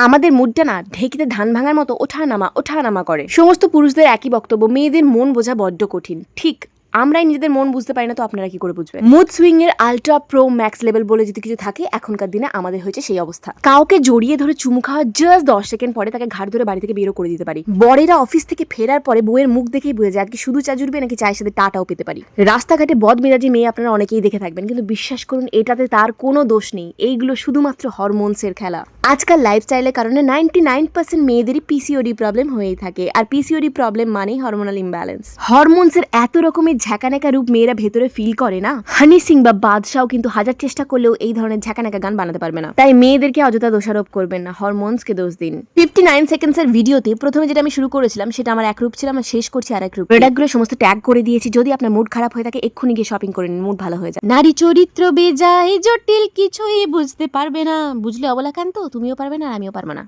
আমাদের মুডটা না ঢেকিতে ধান ভাঙার মতো ওঠা নামা করে। সমস্ত পুরুষদের একই বক্তব্য, মেয়েদের মন বোঝা বড্ড কঠিন। ঠিক, আমরাই নিজেদের মন বুঝতে পারি না, তো আপনারা কি করে বুঝবেন? মুড সুইং এর আলট্রা প্রো ম্যাক্স লেভেল বলে যদি কিছু থাকে, এখনকার দিনে আমাদের হয়েছে সেই অবস্থা। কাউকে জড়িয়ে ধরে চুমু খাওয়া জাস্ট 10 সেকেন্ড পরে তাকে ঘাড় ধরে বাড়ি থেকে বেরো করে দিতে পারি। বরেরা অফিস থেকে ফেরার পরে বউয়ের মুখ দেখেই বুঝে যায় আজকে শুধু চা জুড়বে নাকি চায়ের সাথে টাটাও পেতে পারি। রাস্তাঘাটে বদমেজাজি মেয়ে আপনারা অনেকেই দেখে থাকবেন, কিন্তু বিশ্বাস করুন এটাতে তার কোনো দোষ নেই। এইগুলো শুধুমাত্র হরমোনসের খেলা। আজকাল লাইফস্টাইলের কারণে 99% মেয়েদেরই পিসিওডি প্রবলেম হয়েই থাকে। আর পিসিওডি প্রবলেম মানেই হরমোনাল ইমব্যালেন্স। হরমোনসের এত রকমের ঝাঁকানাকা রূপ মেয়েরা ভেতরে ফিল করে না। হানি সিং বা বাদশাও কিন্তু হাজার চেষ্টা করলেও এই ধরনের ঝাঁকানাকা গান বানাতে পারবে না। তাই মেয়েদেরকে অযথা দোষারোপ করবেন না, হরমোনসকে দোষ দিন। 59 সেকেন্ডসের ভিডিওতে প্রথমে যেটা আমি শুরু করেছিলাম সেটা আমার এক রূপ ছিল, আমি শেষ করছি আর এক রূপ। প্রোডাক্টগুলো সমস্ত ট্যাগ করে দিয়েছি। যদি আপনার মুড খারাপ হয়ে থাকে এক্ষুনি গিয়ে শপিং করে নিন, মুড ভালো হয়ে যায়। নারী চরিত্র বেজায় জটিল, কিছুই বুঝতে পারবে না। বুঝলে অবলাকান্ত, তুমিও পারবে না আর আমিও পারবো না।